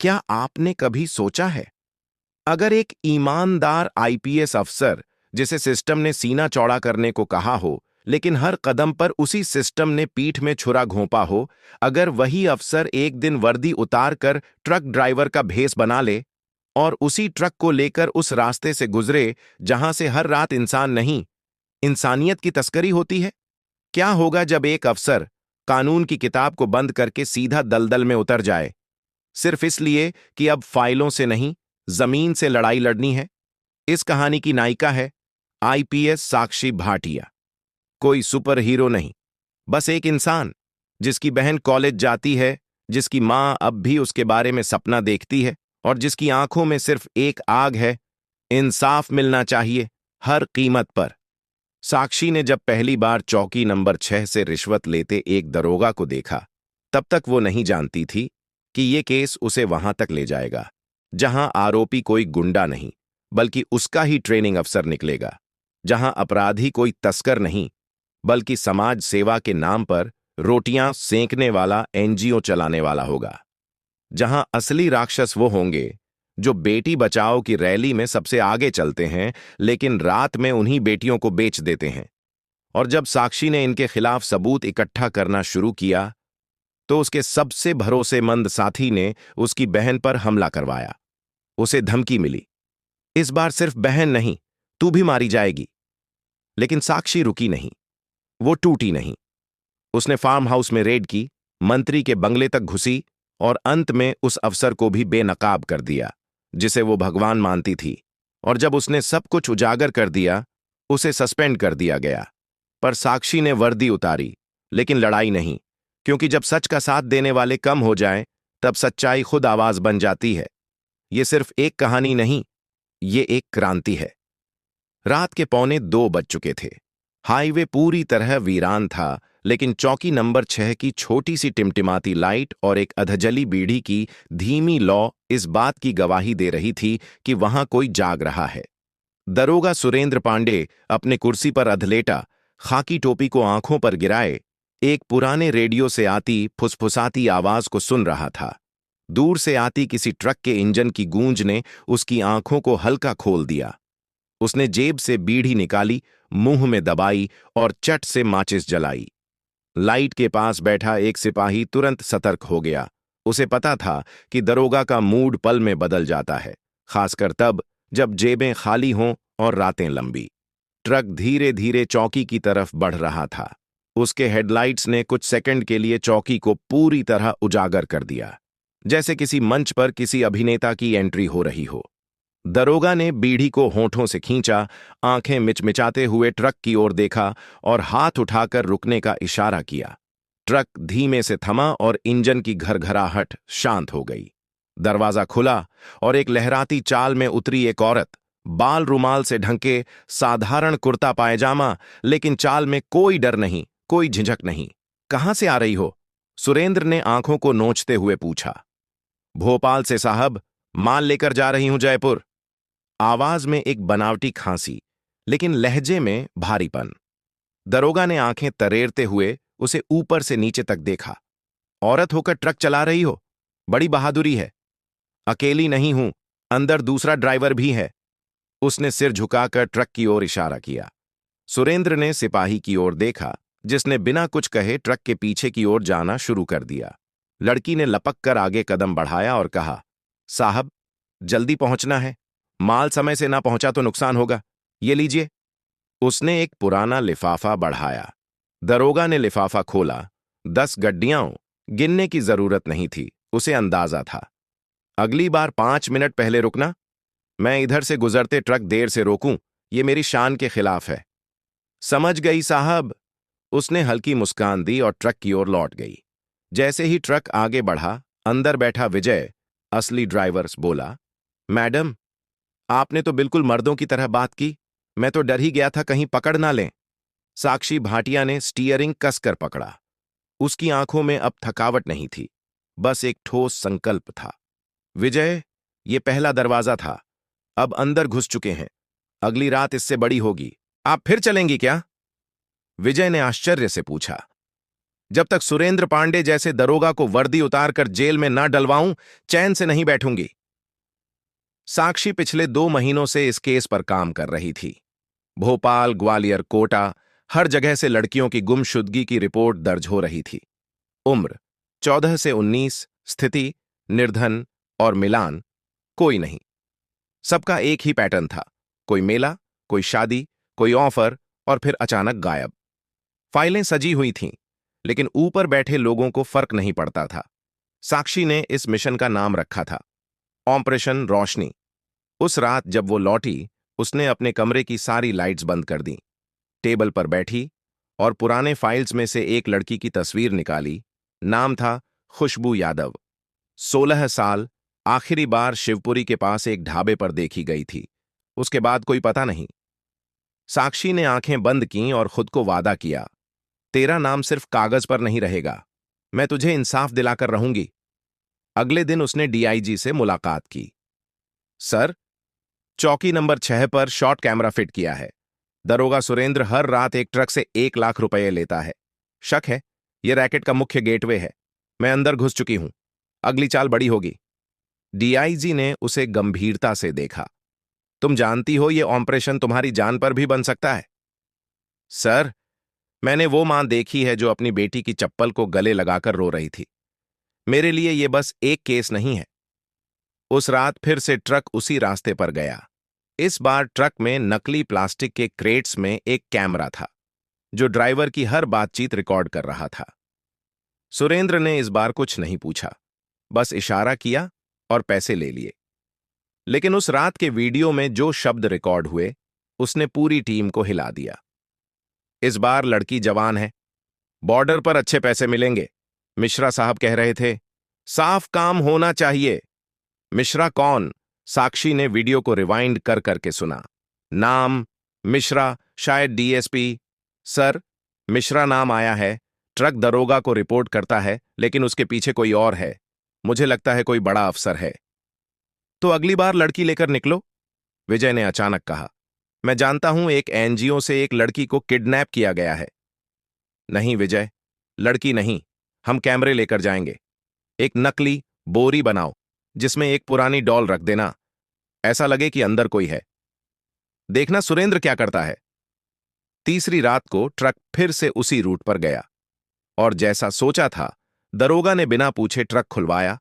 क्या आपने कभी सोचा है, अगर एक ईमानदार आईपीएस अफसर जिसे सिस्टम ने सीना चौड़ा करने को कहा हो, लेकिन हर कदम पर उसी सिस्टम ने पीठ में छुरा घोंपा हो, अगर वही अफसर एक दिन वर्दी उतार कर ट्रक ड्राइवर का भेस बना ले और उसी ट्रक को लेकर उस रास्ते से गुजरे जहां से हर रात इंसान नहीं, इंसानियत की तस्करी होती है? क्या होगा जब एक अफसर कानून की किताब को बंद करके सीधा दलदल में उतर जाए, सिर्फ इसलिए कि अब फाइलों से नहीं, जमीन से लड़ाई लड़नी है? इस कहानी की नायिका है आईपीएस साक्षी भाटिया। कोई सुपर हीरो नहीं, बस एक इंसान जिसकी बहन कॉलेज जाती है, जिसकी मां अब भी उसके बारे में सपना देखती है और जिसकी आंखों में सिर्फ एक आग है, इंसाफ मिलना चाहिए हर कीमत पर। साक्षी ने जब पहली बार चौकी नंबर 6 से रिश्वत लेते एक दरोगा को देखा, तब तक वो नहीं जानती थी कि ये केस उसे वहां तक ले जाएगा जहां आरोपी कोई गुंडा नहीं, बल्कि उसका ही ट्रेनिंग अफसर निकलेगा, जहां अपराधी कोई तस्कर नहीं, बल्कि समाज सेवा के नाम पर रोटियां सेंकने वाला एनजीओ चलाने वाला होगा, जहां असली राक्षस वो होंगे जो बेटी बचाओ की रैली में सबसे आगे चलते हैं, लेकिन रात में उन्हीं बेटियों को बेच देते हैं। और जब साक्षी ने इनके खिलाफ सबूत इकट्ठा करना शुरू किया, तो उसके सबसे भरोसेमंद साथी ने उसकी बहन पर हमला करवाया। उसे धमकी मिली, इस बार सिर्फ बहन नहीं, तू भी मारी जाएगी। लेकिन साक्षी रुकी नहीं, वो टूटी नहीं। उसने फार्म हाउस में रेड की, मंत्री के बंगले तक घुसी और अंत में उस अफसर को भी बेनकाब कर दिया जिसे वो भगवान मानती थी। और जब उसने सब कुछ उजागर कर दिया, उसे सस्पेंड कर दिया गया। पर साक्षी ने वर्दी उतारी, लेकिन लड़ाई नहीं, क्योंकि जब सच का साथ देने वाले कम हो जाएं, तब सच्चाई खुद आवाज बन जाती है। ये सिर्फ एक कहानी नहीं, ये एक क्रांति है। रात के 1:45 बज चुके थे। हाईवे पूरी तरह वीरान था, लेकिन चौकी नंबर 6 की छोटी सी टिमटिमाती लाइट और एक अधजली बीड़ी की धीमी लौ इस बात की गवाही दे रही थी कि वहां कोई जाग रहा है। दरोगा सुरेंद्र पांडे अपने कुर्सी पर अधलेटा, खाकी टोपी को आंखों पर गिराए, एक पुराने रेडियो से आती फुसफुसाती आवाज को सुन रहा था। दूर से आती किसी ट्रक के इंजन की गूंज ने उसकी आंखों को हल्का खोल दिया। उसने जेब से बीड़ी निकाली, मुंह में दबाई और चट से माचिस जलाई। लाइट के पास बैठा एक सिपाही तुरंत सतर्क हो गया। उसे पता था कि दरोगा का मूड पल में बदल जाता है, खासकर तब जब जेबें खाली हों और रातें लंबी। ट्रक धीरे धीरे चौकी की तरफ बढ़ रहा था। उसके हेडलाइट्स ने कुछ सेकंड के लिए चौकी को पूरी तरह उजागर कर दिया, जैसे किसी मंच पर किसी अभिनेता की एंट्री हो रही हो। दरोगा ने बीड़ी को होठों से खींचा, आंखें मिचमिचाते हुए ट्रक की ओर देखा और हाथ उठाकर रुकने का इशारा किया। ट्रक धीमे से थमा और इंजन की घरघराहट शांत हो गई। दरवाजा खुला और एक लहराती चाल में उतरी एक औरत, बाल रुमाल से ढंके, साधारण कुर्ता पायजामा, लेकिन चाल में कोई डर नहीं, कोई झिझक नहीं। कहां से आ रही हो? सुरेंद्र ने आंखों को नोचते हुए पूछा। भोपाल से साहब, माल लेकर जा रही हूं जयपुर। आवाज में एक बनावटी खांसी, लेकिन लहजे में भारीपन। दरोगा ने आंखें तरेरते हुए उसे ऊपर से नीचे तक देखा। औरत होकर ट्रक चला रही हो, बड़ी बहादुरी है। अकेली नहीं हूं, अंदर दूसरा ड्राइवर भी है। उसने सिर झुकाकर ट्रक की ओर इशारा किया। सुरेंद्र ने सिपाही की ओर देखा, जिसने बिना कुछ कहे ट्रक के पीछे की ओर जाना शुरू कर दिया। लड़की ने लपक कर आगे कदम बढ़ाया और कहा, साहब, जल्दी पहुंचना है, माल समय से ना पहुंचा तो नुकसान होगा, ये लीजिए। उसने एक पुराना लिफाफा बढ़ाया। दरोगा ने लिफाफा खोला। 10 गड्डियां, गिनने की जरूरत नहीं थी, उसे अंदाजा था। अगली बार 5 मिनट पहले रुकना। मैं इधर से गुजरते ट्रक देर से रोकूं, ये मेरी शान के खिलाफ है। समझ गई साहब। उसने हल्की मुस्कान दी और ट्रक की ओर लौट गई। जैसे ही ट्रक आगे बढ़ा, अंदर बैठा विजय, असली ड्राइवर, बोला, मैडम, आपने तो बिल्कुल मर्दों की तरह बात की। मैं तो डर ही गया था कहीं पकड़ ना लें। साक्षी भाटिया ने स्टीयरिंग कसकर पकड़ा। उसकी आंखों में अब थकावट नहीं थी, बस एक ठोस संकल्प था। विजय, ये पहला दरवाजा था, अब अंदर घुस चुके हैं। अगली रात इससे बड़ी होगी। आप फिर चलेंगी क्या? विजय ने आश्चर्य से पूछा। जब तक सुरेंद्र पांडे जैसे दरोगा को वर्दी उतारकर जेल में ना डलवाऊं, चैन से नहीं बैठूंगी। साक्षी पिछले 2 महीनों से इस केस पर काम कर रही थी। भोपाल, ग्वालियर, कोटा, हर जगह से लड़कियों की गुमशुदगी की रिपोर्ट दर्ज हो रही थी। उम्र 14 से 19, स्थिति निर्धन और मिलान कोई नहीं। सबका एक ही पैटर्न था, कोई मेला, कोई शादी, कोई ऑफर और फिर अचानक गायब। फाइलें सजी हुई थीं, लेकिन ऊपर बैठे लोगों को फर्क नहीं पड़ता था। साक्षी ने इस मिशन का नाम रखा था ऑपरेशन रोशनी। उस रात जब वो लौटी, उसने अपने कमरे की सारी लाइट्स बंद कर दी, टेबल पर बैठी और पुराने फाइल्स में से एक लड़की की तस्वीर निकाली। नाम था खुशबू यादव। 16 साल, आखिरी बार शिवपुरी के पास एक ढाबे पर देखी गई थी। उसके बाद कोई पता नहीं। साक्षी ने आंखें बंद कीं और खुद को वादा किया, तेरा नाम सिर्फ कागज पर नहीं रहेगा, मैं तुझे इंसाफ दिलाकर रहूंगी। अगले दिन उसने डीआईजी से मुलाकात की। सर, चौकी नंबर 6 पर शॉर्ट कैमरा फिट किया है। दरोगा सुरेंद्र हर रात एक ट्रक से 1 लाख रुपए लेता है। शक है यह रैकेट का मुख्य गेटवे है। मैं अंदर घुस चुकी हूं, अगली चाल बड़ी होगी। डीआईजी ने उसे गंभीरता से देखा। तुम जानती हो यह ऑपरेशन तुम्हारी जान पर भी बन सकता है। सर, मैंने वो मां देखी है जो अपनी बेटी की चप्पल को गले लगाकर रो रही थी। मेरे लिए यह बस एक केस नहीं है। उस रात फिर से ट्रक उसी रास्ते पर गया। इस बार ट्रक में नकली प्लास्टिक के क्रेट्स में एक कैमरा था, जो ड्राइवर की हर बातचीत रिकॉर्ड कर रहा था। सुरेंद्र ने इस बार कुछ नहीं पूछा, बस इशारा किया और पैसे ले लिए। लेकिन उस रात के वीडियो में जो शब्द रिकॉर्ड हुए, उसने पूरी टीम को हिला दिया। इस बार लड़की जवान है, बॉर्डर पर अच्छे पैसे मिलेंगे, मिश्रा साहब कह रहे थे। साफ काम होना चाहिए। मिश्रा कौन? साक्षी ने वीडियो को रिवाइंड कर करके सुना। नाम मिश्रा, शायद डीएसपी। सर, मिश्रा नाम आया है, ट्रक दरोगा को रिपोर्ट करता है, लेकिन उसके पीछे कोई और है। मुझे लगता है कोई बड़ा अफसर है। तो अगली बार लड़की लेकर निकलो, विजय ने अचानक कहा। मैं जानता हूं एक एनजीओ से एक लड़की को किडनैप किया गया है। नहीं विजय, लड़की नहीं, हम कैमरे लेकर जाएंगे। एक नकली बोरी बनाओ जिसमें एक पुरानी डॉल रख देना, ऐसा लगे कि अंदर कोई है। देखना सुरेंद्र क्या करता है। तीसरी रात को ट्रक फिर से उसी रूट पर गया और जैसा सोचा था, दरोगा ने बिना पूछे ट्रक खुलवाया,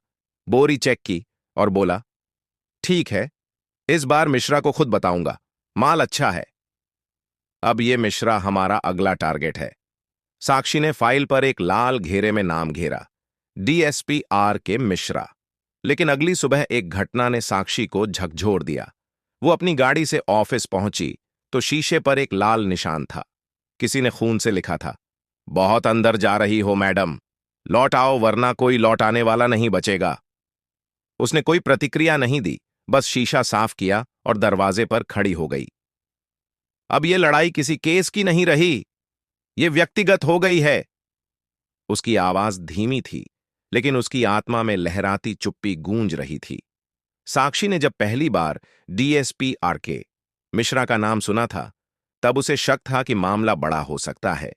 बोरी चेक की और बोला, ठीक है, इस बार मिश्रा को खुद बताऊंगा, माल अच्छा है। अब ये मिश्रा हमारा अगला टारगेट है। साक्षी ने फाइल पर एक लाल घेरे में नाम घेरा, डीएसपी आर.के. मिश्रा। लेकिन अगली सुबह एक घटना ने साक्षी को झकझोर दिया। वो अपनी गाड़ी से ऑफिस पहुंची तो शीशे पर एक लाल निशान था। किसी ने खून से लिखा था, बहुत अंदर जा रही हो मैडम, लौट आओ वरना कोई लौटाने वाला नहीं बचेगा। उसने कोई प्रतिक्रिया नहीं दी, बस शीशा साफ किया और दरवाजे पर खड़ी हो गई। अब यह लड़ाई किसी केस की नहीं रही, यह व्यक्तिगत हो गई है। उसकी आवाज धीमी थी, लेकिन उसकी आत्मा में लहराती चुप्पी गूंज रही थी। साक्षी ने जब पहली बार डीएसपी आर.के. मिश्रा का नाम सुना था, तब उसे शक था कि मामला बड़ा हो सकता है।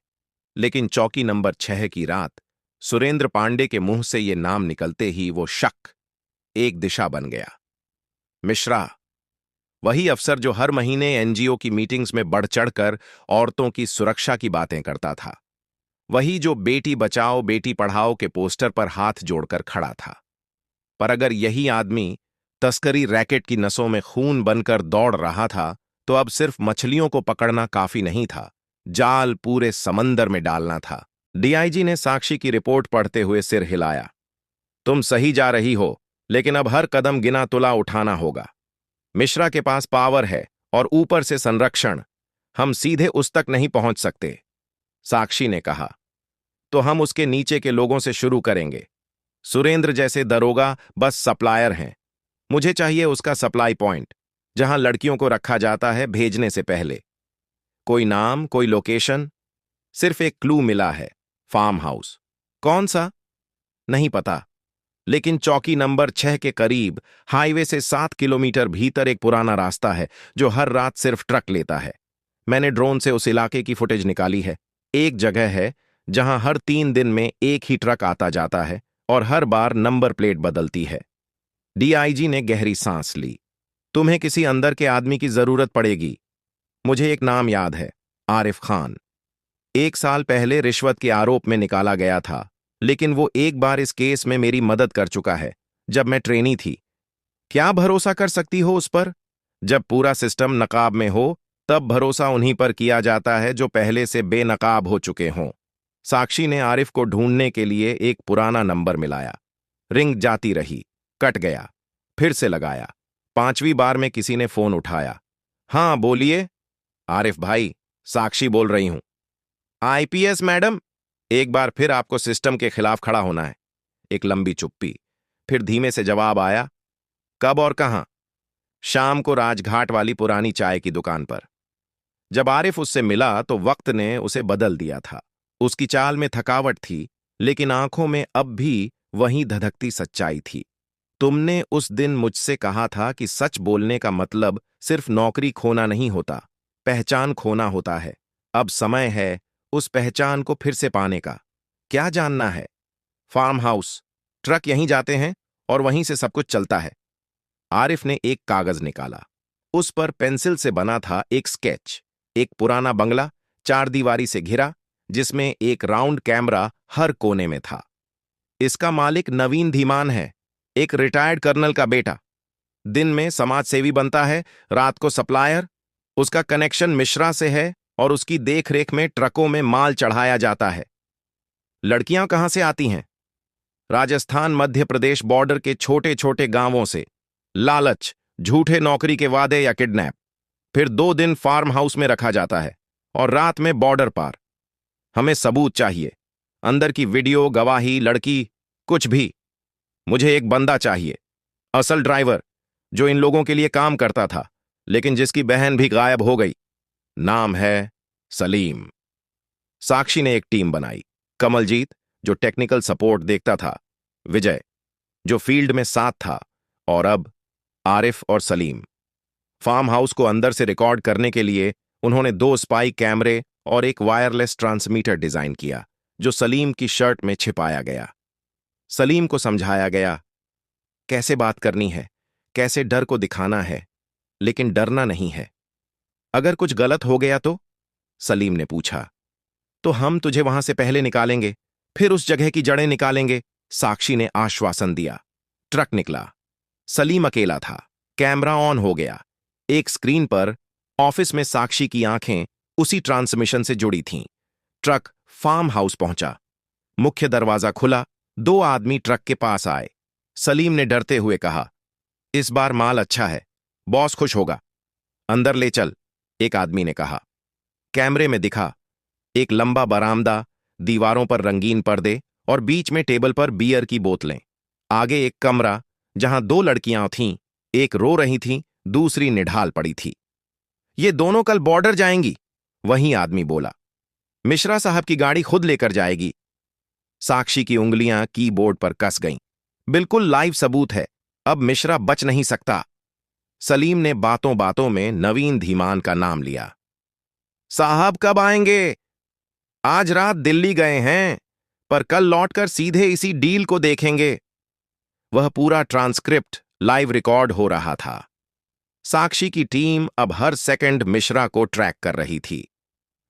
लेकिन चौकी नंबर 6 की रात सुरेंद्र पांडे के मुंह से यह नाम निकलते ही वो शक एक दिशा बन गया। मिश्रा, वही अफसर जो हर महीने एनजीओ की मीटिंग्स में बढ़ चढ़कर औरतों की सुरक्षा की बातें करता था, वही जो बेटी बचाओ बेटी पढ़ाओ के पोस्टर पर हाथ जोड़कर खड़ा था। पर अगर यही आदमी तस्करी रैकेट की नसों में खून बनकर दौड़ रहा था, तो अब सिर्फ मछलियों को पकड़ना काफी नहीं था, जाल पूरे समंदर में डालना था। डीआईजी ने साक्षी की रिपोर्ट पढ़ते हुए सिर हिलाया। तुम सही जा रही हो, लेकिन अब हर कदम गिना तुला उठाना होगा। मिश्रा के पास पावर है और ऊपर से संरक्षण, हम सीधे उस तक नहीं पहुंच सकते। साक्षी ने कहा, तो हम उसके नीचे के लोगों से शुरू करेंगे। सुरेंद्र जैसे दरोगा बस सप्लायर हैं। मुझे चाहिए उसका सप्लाई पॉइंट, जहां लड़कियों को रखा जाता है भेजने से पहले। कोई नाम, कोई लोकेशन, सिर्फ एक क्लू मिला है, फार्म हाउस। कौन सा? नहीं पता, लेकिन चौकी नंबर 6 के करीब हाईवे से 7 किलोमीटर भीतर एक पुराना रास्ता है जो हर रात सिर्फ ट्रक लेता है। मैंने ड्रोन से उस इलाके की फुटेज निकाली है। एक जगह है जहां हर 3 दिन में एक ही ट्रक आता जाता है और हर बार नंबर प्लेट बदलती है। डीआईजी ने गहरी सांस ली। तुम्हें किसी अंदर के आदमी की जरूरत पड़ेगी। मुझे एक नाम याद है, आरिफ खान। 1 साल पहले रिश्वत के आरोप में निकाला गया था, लेकिन वो एक बार इस केस में मेरी मदद कर चुका है, जब मैं ट्रेनी थी। क्या भरोसा कर सकती हो उस पर? जब पूरा सिस्टम नकाब में हो, तब भरोसा उन्हीं पर किया जाता है जो पहले से बेनकाब हो चुके हों। साक्षी ने आरिफ को ढूंढने के लिए एक पुराना नंबर मिलाया। रिंग जाती रही, कट गया, फिर से लगाया। 5वीं बार में किसी ने फोन उठाया। हाँ बोलिए। आरिफ भाई, साक्षी बोल रही हूं। आईपीएस मैडम, एक बार फिर आपको सिस्टम के खिलाफ खड़ा होना है। एक लंबी चुप्पी, फिर धीमे से जवाब आया। कब और कहां? शाम को राजघाट वाली पुरानी चाय की दुकान पर। जब आरिफ उससे मिला तो वक्त ने उसे बदल दिया था। उसकी चाल में थकावट थी, लेकिन आंखों में अब भी वही धधकती सच्चाई थी। तुमने उस दिन मुझसे कहा था कि सच बोलने का मतलब सिर्फ नौकरी खोना नहीं होता, पहचान खोना होता है। अब समय है उस पहचान को फिर से पाने का। क्या जानना है? फार्म हाउस, ट्रक यहीं जाते हैं और वहीं से सब कुछ चलता है। आरिफ ने एक कागज निकाला। उस पर पेंसिल से बना था एक स्केच। एक पुराना बंगला, 4 दीवारी से घिरा, जिसमें एक राउंड कैमरा हर कोने में था। इसका मालिक नवीन धीमान है, एक रिटायर्ड कर्नल का बेटा। दिन में समाज सेवी बनता है, रात को सप्लायर। उसका कनेक्शन मिश्रा से है और उसकी देखरेख में ट्रकों में माल चढ़ाया जाता है। लड़कियां कहां से आती हैं? राजस्थान मध्य प्रदेश बॉर्डर के छोटे छोटे गांवों से। लालच, झूठे नौकरी के वादे या किडनैप। फिर 2 दिन फार्म हाउस में रखा जाता है और रात में बॉर्डर पार। हमें सबूत चाहिए, अंदर की वीडियो, गवाही, लड़की, कुछ भी। मुझे एक बंदा चाहिए, असल ड्राइवर, जो इन लोगों के लिए काम करता था, लेकिन जिसकी बहन भी गायब हो गई। नाम है सलीम। साक्षी ने एक टीम बनाई। कमलजीत, जो टेक्निकल सपोर्ट देखता था, विजय, जो फील्ड में साथ था, और अब आरिफ और सलीम। फार्म हाउस को अंदर से रिकॉर्ड करने के लिए उन्होंने 2 स्पाई कैमरे और एक वायरलेस ट्रांसमीटर डिजाइन किया, जो सलीम की शर्ट में छिपाया गया। सलीम को समझाया गया कैसे बात करनी है, कैसे डर को दिखाना है, लेकिन डरना नहीं है। अगर कुछ गलत हो गया तो? सलीम ने पूछा। तो हम तुझे वहां से पहले निकालेंगे, फिर उस जगह की जड़ें निकालेंगे, साक्षी ने आश्वासन दिया। ट्रक निकला। सलीम अकेला था। कैमरा ऑन हो गया। एक स्क्रीन पर ऑफिस में साक्षी की आंखें उसी ट्रांसमिशन से जुड़ी थीं। ट्रक फार्म हाउस पहुंचा। मुख्य दरवाजा खुला। 2 आदमी ट्रक के पास आए। सलीम ने डरते हुए कहा, इस बार माल अच्छा है, बॉस खुश होगा। अंदर ले चल, एक आदमी ने कहा। कैमरे में दिखा एक लंबा बरामदा, दीवारों पर रंगीन पर्दे और बीच में टेबल पर बियर की बोतलें। आगे एक कमरा जहां 2 लड़कियां थीं, एक रो रही थीं, दूसरी निढाल पड़ी थी। ये दोनों कल बॉर्डर जाएंगी, वही आदमी बोला। मिश्रा साहब की गाड़ी खुद लेकर जाएगी। साक्षी की उंगलियां कीबोर्ड पर कस गईं। बिल्कुल लाइव सबूत है, अब मिश्रा बच नहीं सकता। सलीम ने बातों बातों में नवीन धीमान का नाम लिया। साहब कब आएंगे? आज रात दिल्ली गए हैं, पर कल लौटकर सीधे इसी डील को देखेंगे। वह पूरा ट्रांसक्रिप्ट लाइव रिकॉर्ड हो रहा था। साक्षी की टीम अब हर सेकंड मिश्रा को ट्रैक कर रही थी।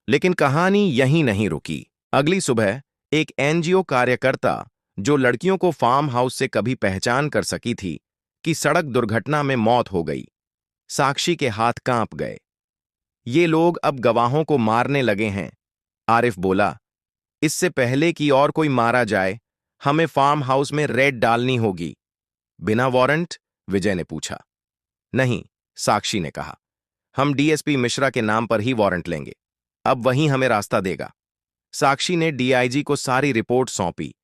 लेकिन कहानी यहीं नहीं रुकी। अगली सुबह एक एनजीओ कार्यकर्ता, जो लड़कियों को फार्म हाउस से कभी पहचान कर सकी थी, कि सड़क दुर्घटना में मौत हो गई। साक्षी के हाथ कांप गए। ये लोग अब गवाहों को मारने लगे हैं, आरिफ बोला। इससे पहले कि और कोई मारा जाए, हमें फार्म हाउस में रेड डालनी होगी। बिना वारंट? विजय ने पूछा। नहीं, साक्षी ने कहा। हम डीएसपी मिश्रा के नाम पर ही वारंट लेंगे। अब वही हमें रास्ता देगा। साक्षी ने डीआईजी को सारी रिपोर्ट सौंपी।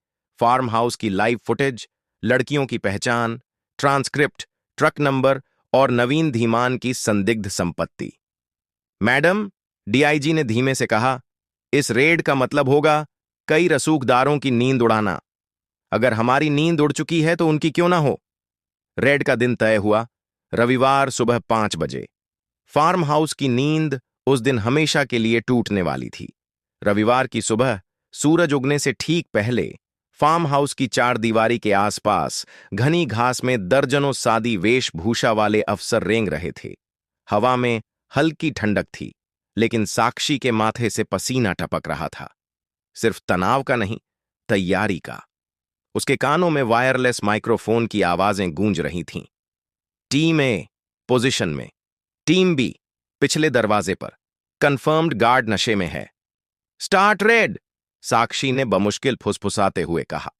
फार्म हाउस की लाइव फुटेज, लड़कियों की पहचान, ट्रांसक्रिप्ट, ट्रक नंबर और नवीन धीमान की संदिग्ध संपत्ति। मैडम, डीआईजी ने धीमे से कहा, इस रेड का मतलब होगा कई रसूखदारों की नींद उड़ाना। अगर हमारी नींद उड़ चुकी है तो उनकी क्यों ना हो। रेड का दिन तय हुआ, रविवार सुबह 5 बजे। फार्म हाउस की नींद उस दिन हमेशा के लिए टूटने वाली थी। रविवार की सुबह सूरज उगने से ठीक पहले फार्म हाउस की चार दीवारी के आसपास घनी घास में दर्जनों सादी वेशभूषा वाले अफसर रेंग रहे थे। हवा में हल्की ठंडक थी, लेकिन साक्षी के माथे से पसीना टपक रहा था। सिर्फ तनाव का नहीं, तैयारी का। उसके कानों में वायरलेस माइक्रोफोन की आवाजें गूंज रही थीं। टीम ए पोजीशन में, टीम बी पिछले दरवाजे पर, कंफर्म्ड गार्ड नशे में है। स्टार्ट रेड, साक्षी ने बमुश्किल फुसफुसाते हुए कहा।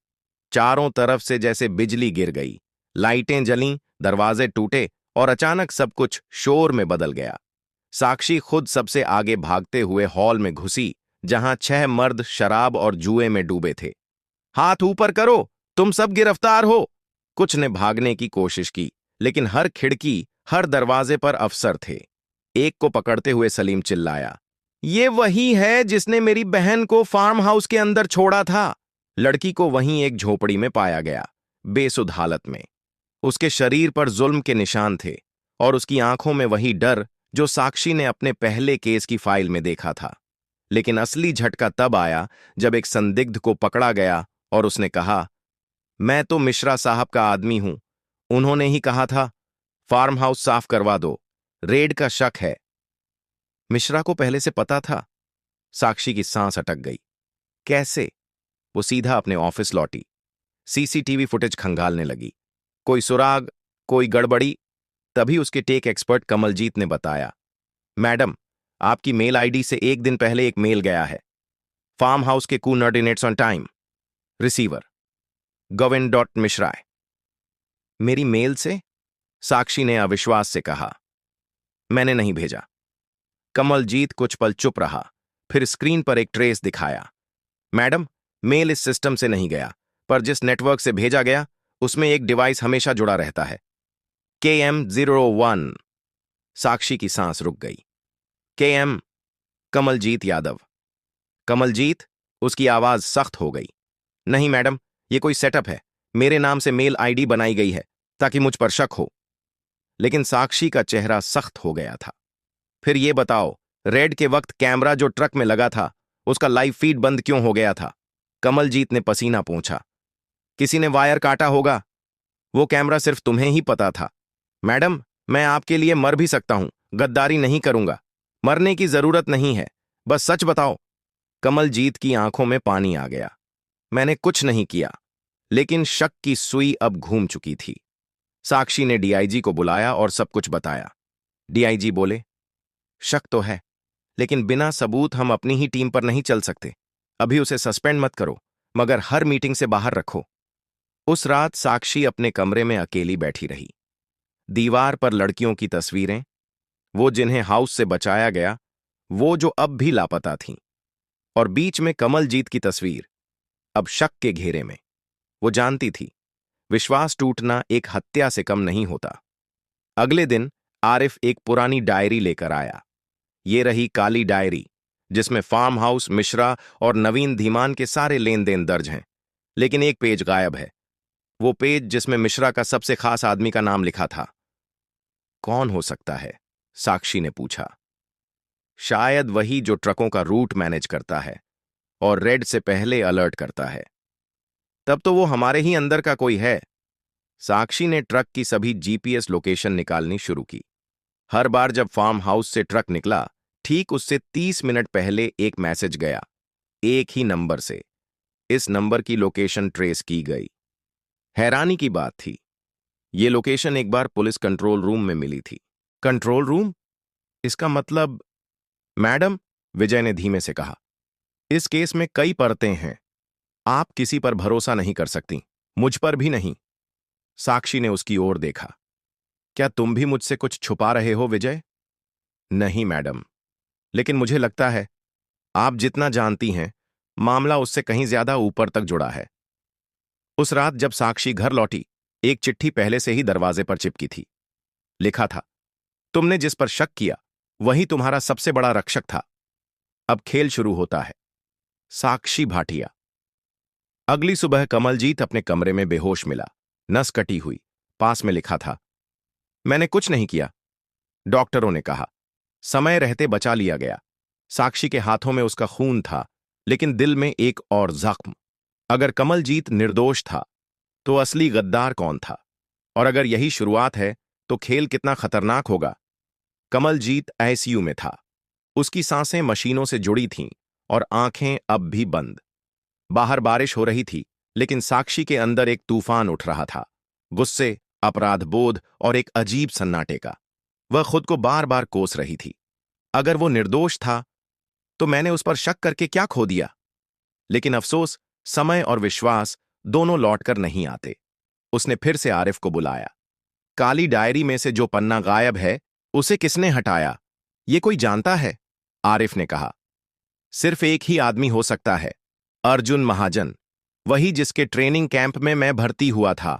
चारों तरफ से जैसे बिजली गिर गई, लाइटें जलीं, दरवाजे टूटे और अचानक सब कुछ शोर में बदल गया। साक्षी खुद सबसे आगे भागते हुए हॉल में घुसी, जहां 6 मर्द शराब और जुए में डूबे थे। हाथ ऊपर करो, तुम सब गिरफ्तार हो। कुछ ने भागने की कोशिश की, लेकिन हर खिड़की, हर दरवाजे पर अफसर थे। एक को पकड़ते हुए सलीम चिल्लाया, ये वही है जिसने मेरी बहन को फार्म हाउस के अंदर छोड़ा था। लड़की को वहीं एक झोपड़ी में पाया गया, बेसुध हालत में। उसके शरीर पर जुल्म के निशान थे और उसकी आंखों में वही डर जो साक्षी ने अपने पहले केस की फाइल में देखा था। लेकिन असली झटका तब आया जब एक संदिग्ध को पकड़ा गया और उसने कहा, मैं तो मिश्रा साहब का आदमी हूं। उन्होंने ही कहा था, फार्म हाउस साफ करवा दो, रेड का शक है। मिश्रा को पहले से पता था। साक्षी की सांस अटक गई। कैसे? वो सीधा अपने ऑफिस लौटी, सीसीटीवी फुटेज खंगालने लगी। कोई सुराग, कोई गड़बड़ी। तभी उसके टेक एक्सपर्ट कमलजीत ने बताया, मैडम, आपकी मेल आईडी से एक दिन पहले एक मेल गया है। फार्म हाउस के कोऑर्डिनेट्स ऑन टाइम। रिसीवर गोविंद.मिश्रा। मेरी मेल से? साक्षी ने अविश्वास से कहा, मैंने नहीं भेजा। कमलजीत कुछ पल चुप रहा, फिर स्क्रीन पर एक ट्रेस दिखाया। मैडम, मेल इस सिस्टम से नहीं गया, पर जिस नेटवर्क से भेजा गया उसमें एक डिवाइस हमेशा जुड़ा रहता है, KM01। साक्षी की सांस रुक गई। KM? कमलजीत यादव। कमलजीत? उसकी आवाज सख्त हो गई। नहीं मैडम, यह कोई सेटअप है। मेरे नाम से मेल आईडी बनाई गई है ताकि मुझ पर शक हो। लेकिन साक्षी का चेहरा सख्त हो गया था। फिर यह बताओ, रेड के वक्त कैमरा जो ट्रक में लगा था, उसका लाइव फीड बंद क्यों हो गया था? कमलजीत ने पसीना पोंछा। किसी ने वायर काटा होगा। वो कैमरा सिर्फ तुम्हें ही पता था। मैडम, मैं आपके लिए मर भी सकता हूं, गद्दारी नहीं करूंगा। मरने की जरूरत नहीं है, बस सच बताओ। कमलजीत की आंखों में पानी आ गया। मैंने कुछ नहीं किया। लेकिन शक की सुई अब घूम चुकी थी। साक्षी ने डीआईजी को बुलाया और सब कुछ बताया। डीआईजी बोले, शक तो है, लेकिन बिना सबूत हम अपनी ही टीम पर नहीं चल सकते। अभी उसे सस्पेंड मत करो, मगर हर मीटिंग से बाहर रखो। उस रात साक्षी अपने कमरे में अकेली बैठी रही। दीवार पर लड़कियों की तस्वीरें, वो जिन्हें हाउस से बचाया गया, वो जो अब भी लापता थीं, और बीच में कमलजीत की तस्वीर, अब शक के घेरे में। वो जानती थी, विश्वास टूटना एक हत्या से कम नहीं होता। अगले दिन आरिफ एक पुरानी डायरी लेकर आया। ये रही काली डायरी, जिसमें फार्म हाउस, मिश्रा और नवीन धीमान के सारे लेन देन दर्ज हैं। लेकिन एक पेज गायब है, वो पेज जिसमें मिश्रा का सबसे खास आदमी का नाम लिखा था। कौन हो सकता है? साक्षी ने पूछा। शायद वही जो ट्रकों का रूट मैनेज करता है और रेड से पहले अलर्ट करता है। तब तो वो हमारे ही अंदर का कोई है। साक्षी ने ट्रक की सभी जीपीएस लोकेशन निकालनी शुरू की। हर बार जब फार्म हाउस से ट्रक निकला, ठीक उससे 30 मिनट पहले एक मैसेज गया, एक ही नंबर से। इस नंबर की लोकेशन ट्रेस की गई। हैरानी की बात थी, ये लोकेशन एक बार पुलिस कंट्रोल रूम में मिली थी। Control room? इसका मतलब? मैडम, विजय ने धीमे से कहा, इस केस में कई परतें हैं। आप किसी पर भरोसा नहीं कर सकती, मुझ पर भी नहीं। साक्षी ने उसकी ओर देखा। क्या तुम भी मुझसे कुछ छुपा रहे हो विजय? नहीं मैडम, लेकिन मुझे लगता है आप जितना जानती हैं, मामला उससे कहीं ज्यादा ऊपर तक जुड़ा है। उस रात जब साक्षी घर लौटी, एक चिट्ठी पहले से ही दरवाजे पर चिपकी थी। लिखा था, तुमने जिस पर शक किया वही तुम्हारा सबसे बड़ा रक्षक था। अब खेल शुरू होता है। साक्षी भाटिया। अगली सुबह कमलजीत अपने कमरे में बेहोश मिला, नस कटी हुई। पास में लिखा था, मैंने कुछ नहीं किया। डॉक्टरों ने कहा समय रहते बचा लिया गया। साक्षी के हाथों में उसका खून था, लेकिन दिल में एक और जख्म। अगर कमलजीत निर्दोष था तो असली गद्दार कौन था? और अगर यही शुरुआत है तो खेल कितना खतरनाक होगा। कमलजीत आईसीयू में था। उसकी सांसें मशीनों से जुड़ी थीं और आंखें अब भी बंद। बाहर बारिश हो रही थी, लेकिन साक्षी के अंदर एक तूफान उठ रहा था। गुस्से, अपराध बोध और एक अजीब सन्नाटे का। वह खुद को बार बार कोस रही थी। अगर वो निर्दोष था तो मैंने उस पर शक करके क्या खो दिया? लेकिन अफसोस, समय और विश्वास दोनों लौटकर नहीं आते। उसने फिर से आरिफ को बुलाया। काली डायरी में से जो पन्ना गायब है, उसे किसने हटाया? ये कोई जानता है? आरिफ ने कहा। सिर्फ एक ही आदमी हो सकता है, अर्जुन महाजन। वही जिसके ट्रेनिंग कैंप में मैं भर्ती हुआ था,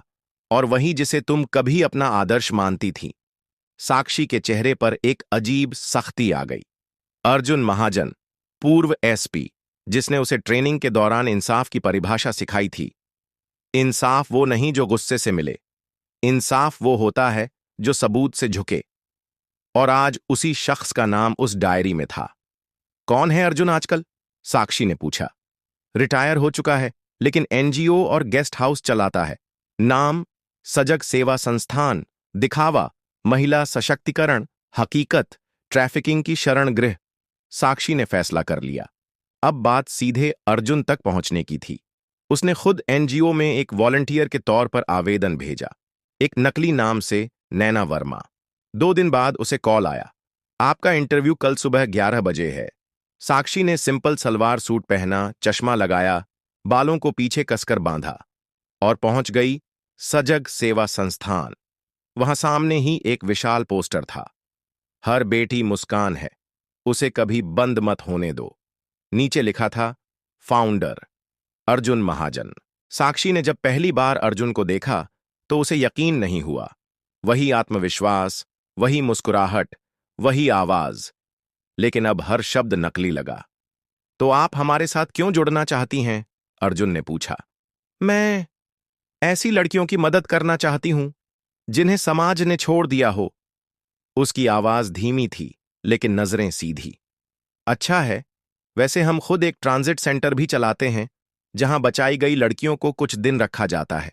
और वही जिसे तुम कभी अपना आदर्श मानती थी। साक्षी के चेहरे पर एक अजीब सख्ती आ गई। अर्जुन महाजन, पूर्व एसपी, जिसने उसे ट्रेनिंग के दौरान इंसाफ की परिभाषा सिखाई थी। इंसाफ वो नहीं जो गुस्से से मिले। इंसाफ वो होता है जो सबूत से झुके। और आज उसी शख्स का नाम उस डायरी में था। कौन है अर्जुन आजकल? साक्षी ने पूछा। रिटायर हो चुका है, लेकिन एनजीओ और गेस्ट हाउस चलाता है। नाम सजग सेवा संस्थान। दिखावा महिला सशक्तिकरण। हकीकत ट्रैफिकिंग की शरण गृह। साक्षी ने फैसला कर लिया। अब बात सीधे अर्जुन तक पहुंचने की थी। उसने खुद एनजीओ में एक वॉलंटियर के तौर पर आवेदन भेजा, एक नकली नाम से, नैना वर्मा। 2 दिन बाद उसे कॉल आया। आपका इंटरव्यू कल सुबह 11 बजे है। साक्षी ने सिंपल सलवार सूट पहना, चश्मा लगाया, बालों को पीछे कसकर बांधा और पहुंच गई सजग सेवा संस्थान। वहां सामने ही एक विशाल पोस्टर था। हर बेटी मुस्कान है, उसे कभी बंद मत होने दो। नीचे लिखा था, फाउंडर अर्जुन महाजन। साक्षी ने जब पहली बार अर्जुन को देखा तो उसे यकीन नहीं हुआ। वही आत्मविश्वास, वही मुस्कुराहट, वही आवाज। लेकिन अब हर शब्द नकली लगा। तो आप हमारे साथ क्यों जुड़ना चाहती हैं? अर्जुन ने पूछा। मैं ऐसी लड़कियों की मदद करना चाहती हूं जिन्हें समाज ने छोड़ दिया हो। उसकी आवाज धीमी थी, लेकिन नजरें सीधी। अच्छा है, वैसे हम खुद एक ट्रांजिट सेंटर भी चलाते हैं, जहां बचाई गई लड़कियों को कुछ दिन रखा जाता है।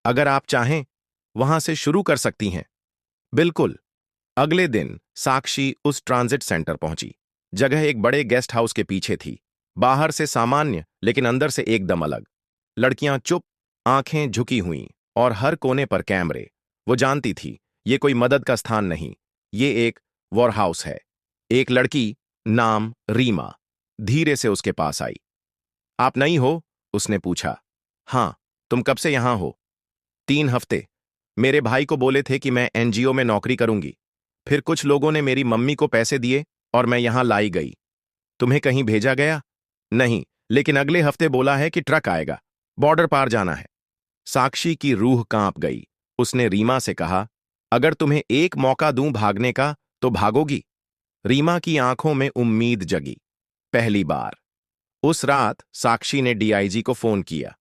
अगर आप चाहें, वहां से शुरू कर सकती हैं। बिल्कुल। अगले दिन साक्षी उस ट्रांजिट सेंटर पहुंची। जगह एक बड़े गेस्ट हाउस के पीछे थी। बाहर से सामान्य, लेकिन अंदर से एकदम अलग। लड़कियां चुप, आंखें झुकी हुईं, और हर कोने पर कैमरे। वो जानती थी, ये कोई मदद का स्थान नहीं, ये एक वॉरहाउस है। एक लड़की, नाम रीमा, धीरे से उसके पास आई। आप नई हो? उसने पूछा। हाँ। तुम कब से यहां हो? 3 हफ्ते। मेरे भाई को बोले थे कि मैं एनजीओ में नौकरी करूंगी। फिर कुछ लोगों ने मेरी मम्मी को पैसे दिए और मैं यहां लाई गई। तुम्हें कहीं भेजा गया? नहीं, लेकिन अगले हफ्ते बोला है कि ट्रक आएगा। बॉर्डर पार जाना है। साक्षी की रूह कांप गई। उसने रीमा से कहा, अगर तुम्हें एक मौका दूं भागने का, तो भागोगी? रीमा की आंखों में उम्मीद जगी। पहली बार। उस रात साक्षी ने डीआईजी को फोन किया।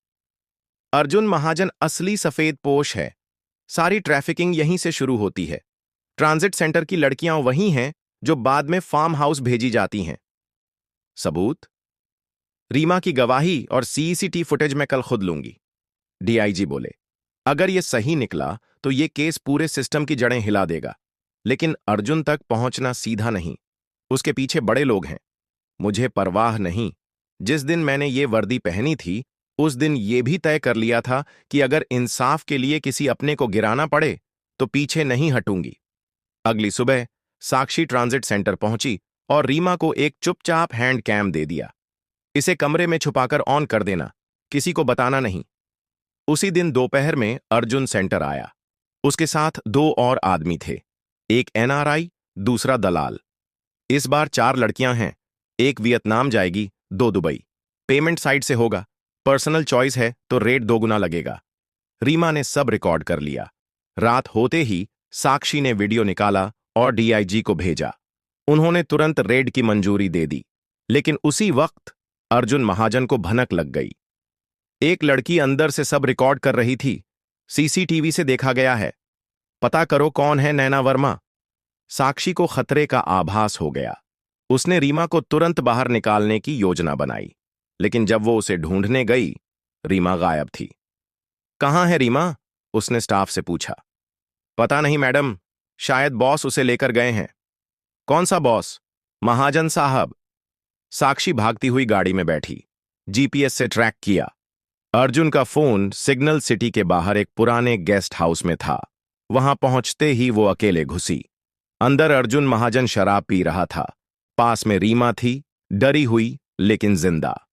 अर्जुन महाजन असली सफेद पोश है। सारी ट्रैफिकिंग यहीं से शुरू होती है। ट्रांजिट सेंटर की लड़कियां वही हैं जो बाद में फार्म हाउस भेजी जाती हैं। सबूत? रीमा की गवाही और सीसीटीवी फुटेज मैं कल खुद लूंगी। डीआईजी बोले। अगर यह सही निकला तो यह केस पूरे सिस्टम की जड़ें हिला देगा। लेकिन अर्जुन तक पहुंचना सीधा नहीं। उसके पीछे बड़े लोग हैं। मुझे परवाह नहीं। जिस दिन मैंने ये वर्दी पहनी थी, उस दिन ये भी तय कर लिया था कि अगर इंसाफ के लिए किसी अपने को गिराना पड़े तो पीछे नहीं हटूंगी। अगली सुबह साक्षी ट्रांजिट सेंटर पहुंची और रीमा को एक चुपचाप हैंड कैम दे दिया। इसे कमरे में छुपाकर ऑन कर देना, किसी को बताना नहीं। उसी दिन दोपहर में अर्जुन सेंटर आया। उसके साथ 2 और आदमी थे, एक एनआरआई, दूसरा दलाल। इस बार 4 लड़कियां हैं। एक वियतनाम जाएगी, 2 दुबई। पेमेंट साइड से होगा। पर्सनल चॉइस है तो रेट 2 गुना लगेगा। रीमा ने सब रिकॉर्ड कर लिया। रात होते ही साक्षी ने वीडियो निकाला और डीआईजी को भेजा। उन्होंने तुरंत रेड की मंजूरी दे दी। लेकिन उसी वक्त अर्जुन महाजन को भनक लग गई। एक लड़की अंदर से सब रिकॉर्ड कर रही थी। सीसीटीवी से देखा गया है। पता करो कौन है नैना वर्मा। साक्षी को खतरे का आभास हो गया। उसने रीमा को तुरंत बाहर निकालने की योजना बनाई। लेकिन जब वो उसे ढूंढने गई, रीमा गायब थी। कहाँ है रीमा? उसने स्टाफ से पूछा। पता नहीं मैडम, शायद बॉस उसे लेकर गए हैं। कौन सा बॉस? महाजन साहब। साक्षी भागती हुई गाड़ी में बैठी, जीपीएस से ट्रैक किया। अर्जुन का फोन सिग्नल सिटी के बाहर एक पुराने गेस्ट हाउस में था। वहां पहुंचते ही वो अकेले घुसी। अंदर अर्जुन महाजन शराब पी रहा था। पास में रीमा थी, डरी हुई लेकिन जिंदा।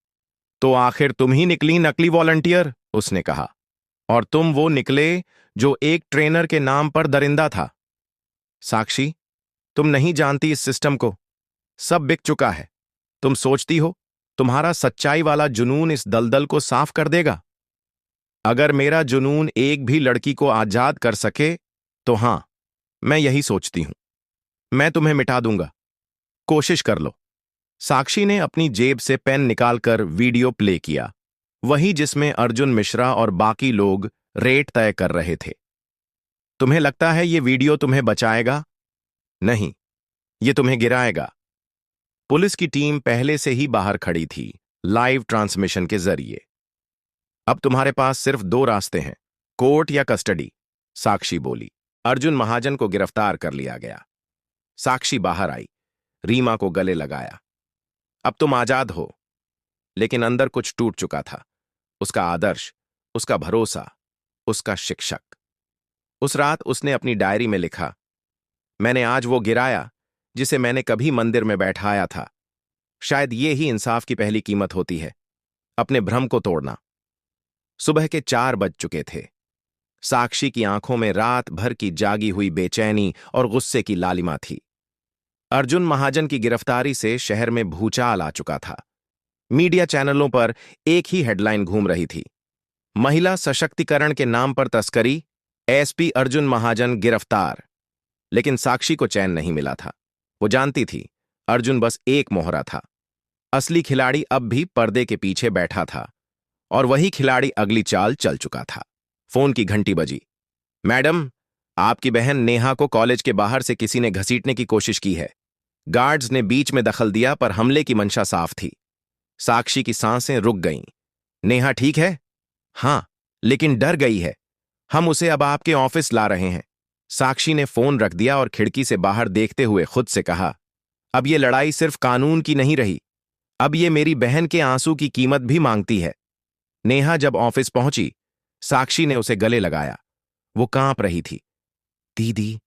तो आखिर तुम ही निकली नकली वॉलंटियर, उसने कहा। और तुम वो निकले जो एक ट्रेनर के नाम पर दरिंदा था। साक्षी, तुम नहीं जानती इस सिस्टम को। सब बिक चुका है। तुम सोचती हो तुम्हारा सच्चाई वाला जुनून इस दलदल को साफ कर देगा? अगर मेरा जुनून एक भी लड़की को आजाद कर सके तो हां, मैं यही सोचती हूं। मैं तुम्हें मिटा दूंगा। कोशिश कर लो। साक्षी ने अपनी जेब से पेन निकालकर वीडियो प्ले किया, वही जिसमें अर्जुन मिश्रा और बाकी लोग रेट तय कर रहे थे। तुम्हें लगता है ये वीडियो तुम्हें बचाएगा? नहीं, ये तुम्हें गिराएगा। पुलिस की टीम पहले से ही बाहर खड़ी थी, लाइव ट्रांसमिशन के जरिए। अब तुम्हारे पास सिर्फ दो रास्ते हैं, कोर्ट या कस्टडी, साक्षी बोली। अर्जुन महाजन को गिरफ्तार कर लिया गया। साक्षी बाहर आई, रीमा को गले लगाया। अब तुम आजाद हो। लेकिन अंदर कुछ टूट चुका था। उसका आदर्श, उसका भरोसा, उसका शिक्षक। उस रात उसने अपनी डायरी में लिखा, मैंने आज वो गिराया जिसे मैंने कभी मंदिर में बैठाया था। शायद ये ही इंसाफ की पहली कीमत होती है, अपने भ्रम को तोड़ना। सुबह के 4 बज चुके थे। साक्षी की आंखों में रात भर की जागी हुई बेचैनी और गुस्से की लालिमा थी। अर्जुन महाजन की गिरफ्तारी से शहर में भूचाल आ चुका था। मीडिया चैनलों पर एक ही हेडलाइन घूम रही थी, महिला सशक्तिकरण के नाम पर तस्करी, एसपी अर्जुन महाजन गिरफ्तार। लेकिन साक्षी को चैन नहीं मिला था। वो जानती थी अर्जुन बस एक मोहरा था। असली खिलाड़ी अब भी पर्दे के पीछे बैठा था, और वही खिलाड़ी अगली चाल चल चुका था। फोन की घंटी बजी। मैडम, आपकी बहन नेहा को कॉलेज के बाहर से किसी ने घसीटने की कोशिश की है। गार्ड्स ने बीच में दखल दिया, पर हमले की मंशा साफ थी। साक्षी की सांसें रुक गईं। नेहा ठीक है? हां, लेकिन डर गई है। हम उसे अब आपके ऑफिस ला रहे हैं। साक्षी ने फोन रख दिया और खिड़की से बाहर देखते हुए खुद से कहा, अब ये लड़ाई सिर्फ कानून की नहीं रही, अब ये मेरी बहन के आंसू की कीमत भी मांगती है। नेहा जब ऑफिस पहुंची, साक्षी ने उसे गले लगाया। वो कांप रही थी। दीदी,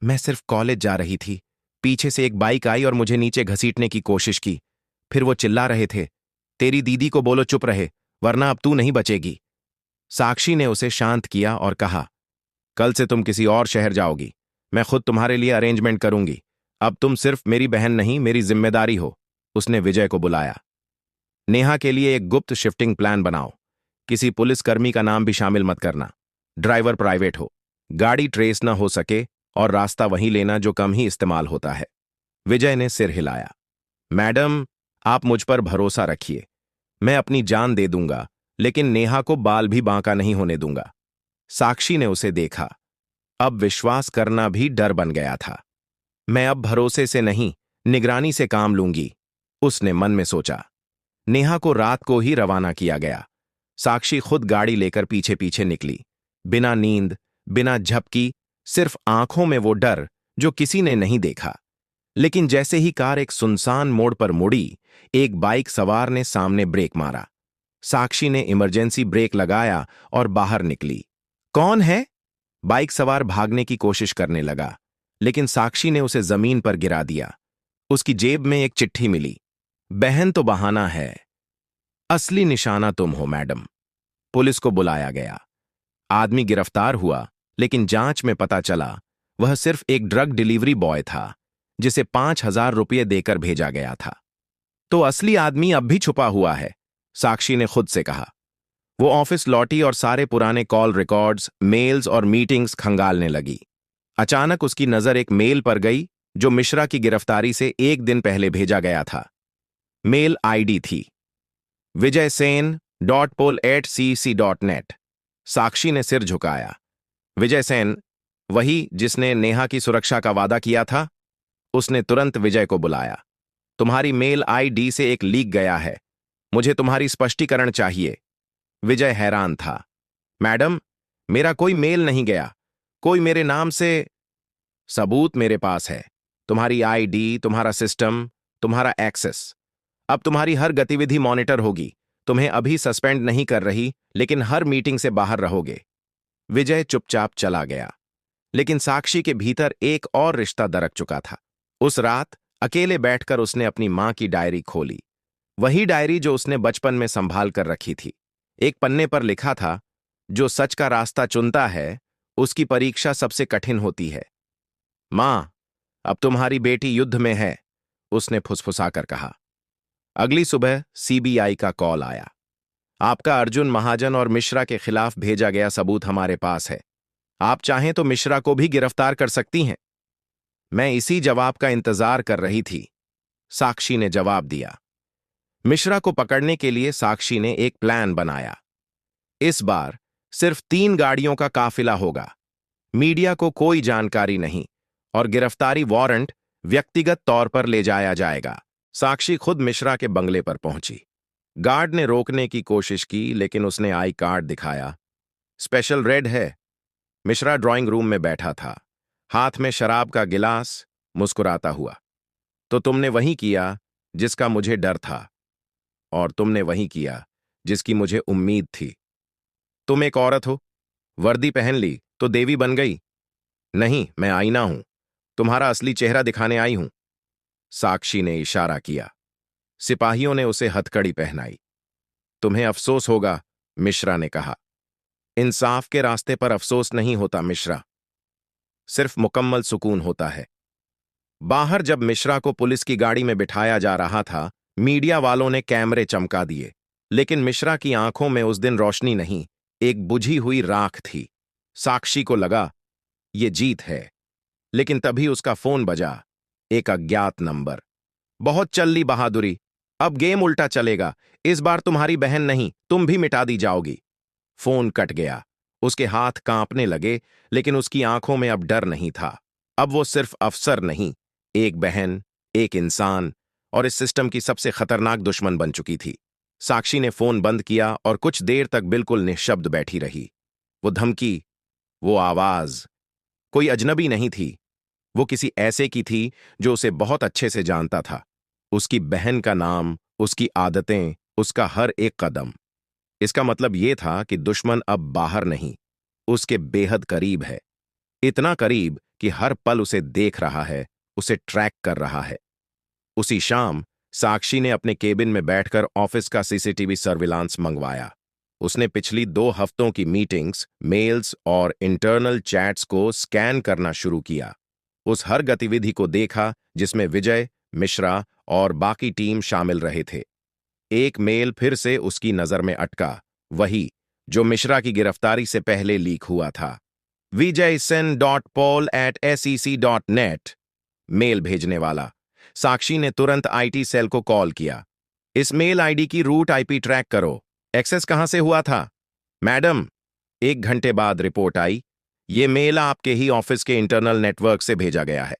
मैं सिर्फ कॉलेज जा रही थी। पीछे से एक बाइक आई और मुझे नीचे घसीटने की कोशिश की। फिर वो चिल्ला रहे थे, तेरी दीदी को बोलो चुप रहे, वरना अब तू नहीं बचेगी। साक्षी ने उसे शांत किया और कहा, कल से तुम किसी और शहर जाओगी। मैं खुद तुम्हारे लिए अरेंजमेंट करूंगी। अब तुम सिर्फ मेरी बहन नहीं, मेरी जिम्मेदारी हो। उसने विजय को बुलाया। नेहा के लिए एक गुप्त शिफ्टिंग प्लान बनाओ। किसी पुलिसकर्मी का नाम भी शामिल मत करना। ड्राइवर प्राइवेट हो, गाड़ी ट्रेस न हो सके, और रास्ता वहीं लेना जो कम ही इस्तेमाल होता है। विजय ने सिर हिलाया। मैडम, आप मुझ पर भरोसा रखिए। मैं अपनी जान दे दूंगा, लेकिन नेहा को बाल भी बांका नहीं होने दूंगा। साक्षी ने उसे देखा। अब विश्वास करना भी डर बन गया था। मैं अब भरोसे से नहीं, निगरानी से काम लूंगी, उसने मन में सोचा। नेहा को रात को ही रवाना किया गया। साक्षी खुद गाड़ी लेकर पीछे पीछे निकली, बिना नींद, बिना झपकी, सिर्फ आंखों में वो डर जो किसी ने नहीं देखा। लेकिन जैसे ही कार एक सुनसान मोड़ पर मुड़ी, एक बाइक सवार ने सामने ब्रेक मारा। साक्षी ने इमरजेंसी ब्रेक लगाया और बाहर निकली। कौन है? बाइक सवार भागने की कोशिश करने लगा, लेकिन साक्षी ने उसे जमीन पर गिरा दिया। उसकी जेब में एक चिट्ठी मिली। बहन तो बहाना है, असली निशाना तुम हो मैडम। पुलिस को बुलाया गया। आदमी गिरफ्तार हुआ, लेकिन जांच में पता चला वह सिर्फ एक ड्रग डिलीवरी बॉय था, जिसे 5,000 रुपये देकर भेजा गया था। तो असली आदमी अब भी छुपा हुआ है, साक्षी ने खुद से कहा। वो ऑफिस लौटी और सारे पुराने कॉल रिकॉर्ड्स, मेल्स और मीटिंग्स खंगालने लगी। अचानक उसकी नजर एक मेल पर गई जो मिश्रा की गिरफ्तारी से एक दिन पहले भेजा गया था। मेल आईडी थी vijaysen.pol@cc.net। साक्षी ने सिर झुकाया। विजय सेन, वही जिसने नेहा की सुरक्षा का वादा किया था? उसने तुरंत विजय को बुलाया। तुम्हारी मेल आईडी से एक लीक गया है। मुझे तुम्हारी स्पष्टीकरण चाहिए। विजय हैरान था। मैडम, मेरा कोई मेल नहीं गया, कोई मेरे नाम से। सबूत मेरे पास है। तुम्हारी आईडी, तुम्हारा सिस्टम, तुम्हारा एक्सेस। अब तुम्हारी हर गतिविधि मॉनिटर होगी। तुम्हें अभी सस्पेंड नहीं कर रही, लेकिन हर मीटिंग से बाहर रहोगे। विजय चुपचाप चला गया। लेकिन साक्षी के भीतर एक और रिश्ता दरक चुका था। उस रात अकेले बैठकर उसने अपनी मां की डायरी खोली। वही डायरी जो उसने बचपन में संभाल कर रखी थी। एक पन्ने पर लिखा था, जो सच का रास्ता चुनता है, उसकी परीक्षा सबसे कठिन होती है। मां, अब तुम्हारी बेटी युद्ध में है, उसने फुसफुसाकर कहा। अगली सुबह सीबीआई का कॉल आया। आपका अर्जुन महाजन और मिश्रा के खिलाफ भेजा गया सबूत हमारे पास है। आप चाहें तो मिश्रा को भी गिरफ्तार कर सकती हैं। मैं इसी जवाब का इंतजार कर रही थी, साक्षी ने जवाब दिया। मिश्रा को पकड़ने के लिए साक्षी ने एक प्लान बनाया। इस बार सिर्फ 3 गाड़ियों का काफिला होगा। मीडिया को कोई जानकारी नहीं, और गिरफ्तारी वारंट व्यक्तिगत तौर पर ले जाया जाएगा। साक्षी खुद मिश्रा के बंगले पर पहुंची। गार्ड ने रोकने की कोशिश की, लेकिन उसने आई कार्ड दिखाया। स्पेशल रेड है। मिश्रा ड्राइंग रूम में बैठा था, हाथ में शराब का गिलास, मुस्कुराता हुआ। तो तुमने वही किया जिसका मुझे डर था, और तुमने वही किया जिसकी मुझे उम्मीद थी। तुम एक औरत हो, वर्दी पहन ली तो देवी बन गई। नहीं, मैं आईना हूं, तुम्हारा असली चेहरा दिखाने आई हूं। साक्षी ने इशारा किया। सिपाहियों ने उसे हथकड़ी पहनाई। तुम्हें अफसोस होगा, मिश्रा ने कहा। इंसाफ के रास्ते पर अफसोस नहीं होता मिश्रा, सिर्फ मुकम्मल सुकून होता है। बाहर जब मिश्रा को पुलिस की गाड़ी में बिठाया जा रहा था, मीडिया वालों ने कैमरे चमका दिए। लेकिन मिश्रा की आंखों में उस दिन रोशनी नहीं, एक बुझी हुई राख थी। साक्षी को लगा, ये जीत है। लेकिन तभी उसका फोन बजा। एक अज्ञात नंबर। बहुत चल ली बहादुरी, अब गेम उल्टा चलेगा। इस बार तुम्हारी बहन नहीं, तुम भी मिटा दी जाओगी। फोन कट गया। उसके हाथ कांपने लगे, लेकिन उसकी आंखों में अब डर नहीं था। अब वो सिर्फ अफसर नहीं, एक बहन, एक इंसान, और इस सिस्टम की सबसे खतरनाक दुश्मन बन चुकी थी। साक्षी ने फोन बंद किया और कुछ देर तक बिल्कुल निःशब्द बैठी रही। वो धमकी, वो आवाज, कोई अजनबी नहीं थी। वो किसी ऐसे की थी जो उसे बहुत अच्छे से जानता था। उसकी बहन का नाम, उसकी आदतें, उसका हर एक कदम। इसका मतलब यह था कि दुश्मन अब बाहर नहीं, उसके बेहद करीब है। इतना करीब कि हर पल उसे देख रहा है, उसे ट्रैक कर रहा है। उसी शाम साक्षी ने अपने केबिन में बैठकर ऑफिस का सीसीटीवी सर्विलांस मंगवाया। उसने पिछली 2 हफ्तों की मीटिंग्स, मेल्स और इंटरनल चैट्स को स्कैन करना शुरू किया। उस हर गतिविधि को देखा जिसमें विजय, मिश्रा और बाकी टीम शामिल रहे थे। एक मेल फिर से उसकी नजर में अटका, वही जो मिश्रा की गिरफ्तारी से पहले लीक हुआ था। vijaysen.paul@sec.net। मेल भेजने वाला। साक्षी ने तुरंत आईटी सेल को कॉल किया। इस मेल आईडी की रूट आईपी ट्रैक करो। एक्सेस कहां से हुआ था? मैडम, 1 घंटे बाद रिपोर्ट आई। ये मेल आपके ही ऑफिस के इंटरनल नेटवर्क से भेजा गया है,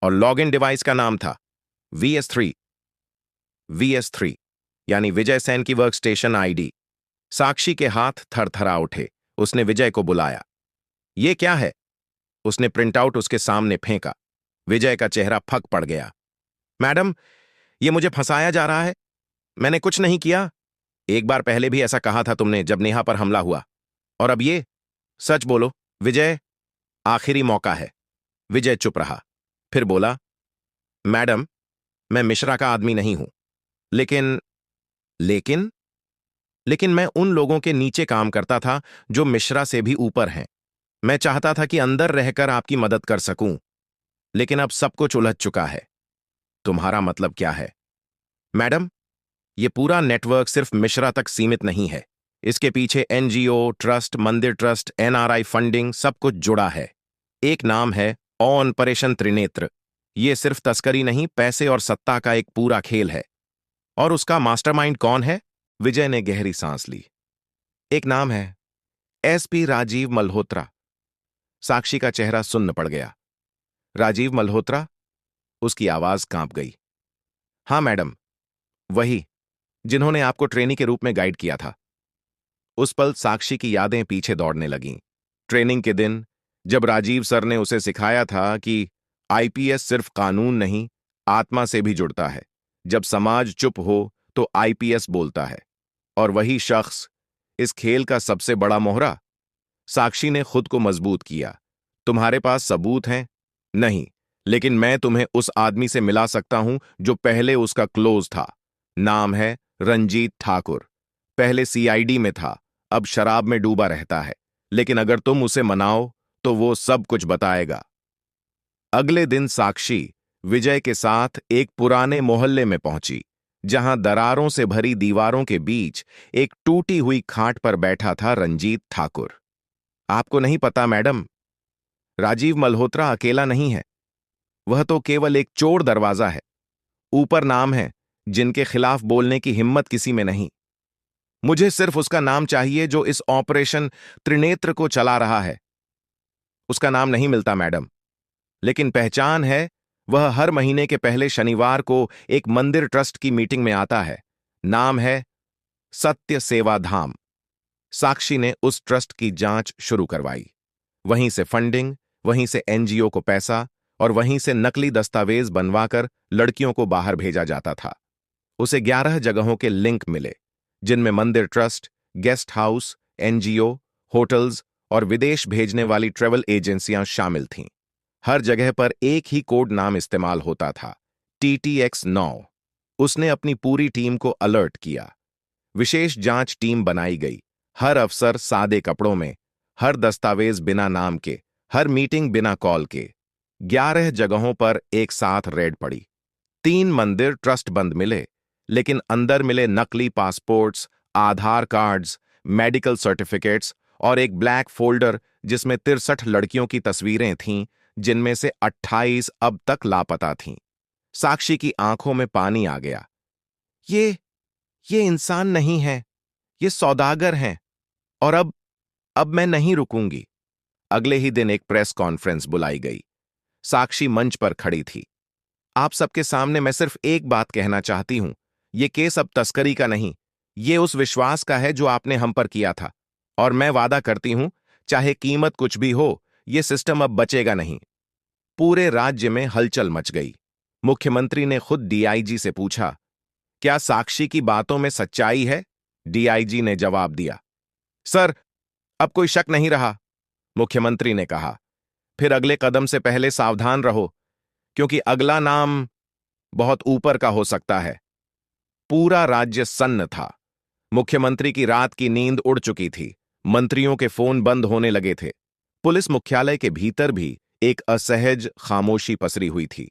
और लॉगिन डिवाइस का नाम था VS3। VS3 यानी विजय सेन की वर्कस्टेशन आईडी। साक्षी के हाथ थरथरा उठे। उसने विजय को बुलाया। ये क्या है? उसने प्रिंटआउट उसके सामने फेंका। विजय का चेहरा फक पड़ गया। मैडम, ये मुझे फंसाया जा रहा है। मैंने कुछ नहीं किया। एक बार पहले भी ऐसा कहा था तुमने, जब नेहा पर हमला हुआ। और अब ये? सच बोलो विजय, आखिरी मौका है। विजय चुप रहा, फिर बोला, मैडम, मैं मिश्रा का आदमी नहीं हूं। लेकिन लेकिन लेकिन मैं उन लोगों के नीचे काम करता था जो मिश्रा से भी ऊपर हैं। मैं चाहता था कि अंदर रहकर आपकी मदद कर सकूं, लेकिन अब सब कुछ उलझ चुका है। तुम्हारा मतलब क्या है? मैडम, यह पूरा नेटवर्क सिर्फ मिश्रा तक सीमित नहीं है। इसके पीछे एनजीओ, ट्रस्ट, मंदिर ट्रस्ट, एनआरआई फंडिंग, सब कुछ जुड़ा है। एक नाम है ऑपरेशन त्रिनेत्र। यह सिर्फ तस्करी नहीं, पैसे और सत्ता का एक पूरा खेल है। और उसका मास्टरमाइंड कौन है? विजय ने गहरी सांस ली। एक नाम है, एसपी राजीव मल्होत्रा। साक्षी का चेहरा सुन्न पड़ गया। राजीव मल्होत्रा? उसकी आवाज कांप गई। हाँ मैडम, वही जिन्होंने आपको ट्रेनी के रूप में गाइड किया था। उस पल साक्षी की यादें पीछे दौड़ने लगीं। ट्रेनिंग के दिन, जब राजीव सर ने उसे सिखाया था कि आईपीएस सिर्फ कानून नहीं, आत्मा से भी जुड़ता है। जब समाज चुप हो तो आईपीएस बोलता है। और वही शख्स, इस खेल का सबसे बड़ा मोहरा। साक्षी ने खुद को मजबूत किया। तुम्हारे पास सबूत हैं? नहीं, लेकिन मैं तुम्हें उस आदमी से मिला सकता हूं जो पहले उसका क्लोज था। नाम है रंजीत ठाकुर। पहले सीआईडी में था, अब शराब में डूबा रहता है। लेकिन अगर तुम उसे मनाओ तो वो सब कुछ बताएगा। अगले दिन साक्षी विजय के साथ एक पुराने मोहल्ले में पहुंची, जहां दरारों से भरी दीवारों के बीच एक टूटी हुई खाट पर बैठा था रंजीत ठाकुर। आपको नहीं पता मैडम, राजीव मल्होत्रा अकेला नहीं है। वह तो केवल एक चोर दरवाजा है। ऊपर नाम है जिनके खिलाफ बोलने की हिम्मत किसी में नहीं। मुझे सिर्फ उसका नाम चाहिए जो इस ऑपरेशन त्रिनेत्र को चला रहा है। उसका नाम नहीं मिलता मैडम, लेकिन पहचान है। वह हर महीने के पहले शनिवार को एक मंदिर ट्रस्ट की मीटिंग में आता है। नाम है सत्य सेवा धाम। साक्षी ने उस ट्रस्ट की जांच शुरू करवाई। वहीं से फंडिंग, वहीं से एनजीओ को पैसा, और वहीं से नकली दस्तावेज बनवाकर लड़कियों को बाहर भेजा जाता था। उसे 11 जगहों के लिंक मिले, जिनमें मंदिर trust, guest house, NGO, hotels और विदेश भेजने वाली ट्रेवल एजेंसियां शामिल थीं। हर जगह पर एक ही कोड नाम इस्तेमाल होता था, TTX9। उसने अपनी पूरी टीम को अलर्ट किया। विशेष जांच टीम बनाई गई। हर अफसर सादे कपड़ों में, हर दस्तावेज बिना नाम के, हर मीटिंग बिना कॉल के। 11 जगहों पर एक साथ रेड पड़ी। 3 मंदिर ट्रस्ट बंद मिले, लेकिन अंदर मिले नकली पासपोर्ट्स, आधार कार्ड्स, मेडिकल सर्टिफिकेट्स और एक ब्लैक फोल्डर जिसमें 63 लड़कियों की तस्वीरें थीं, जिनमें से 28 अब तक लापता थीं। साक्षी की आंखों में पानी आ गया। ये इंसान नहीं है, ये सौदागर हैं। और अब मैं नहीं रुकूंगी। अगले ही दिन एक प्रेस कॉन्फ्रेंस बुलाई गई। साक्षी मंच पर खड़ी थी। आप सबके सामने मैं सिर्फ एक बात कहना चाहती हूं। ये केस अब तस्करी का नहीं, ये उस विश्वास का है जो आपने हम पर किया था। और मैं वादा करती हूं, चाहे कीमत कुछ भी हो, ये सिस्टम अब बचेगा नहीं। पूरे राज्य में हलचल मच गई। मुख्यमंत्री ने खुद डीआईजी से पूछा, क्या साक्षी की बातों में सच्चाई है? डीआईजी ने जवाब दिया, सर, अब कोई शक नहीं रहा। मुख्यमंत्री ने कहा, फिर अगले कदम से पहले सावधान रहो, क्योंकि अगला नाम बहुत ऊपर का हो सकता है। पूरा राज्य सन्न था। मुख्यमंत्री की रात की नींद उड़ चुकी थी। मंत्रियों के फोन बंद होने लगे थे। पुलिस मुख्यालय के भीतर भी एक असहज खामोशी पसरी हुई थी।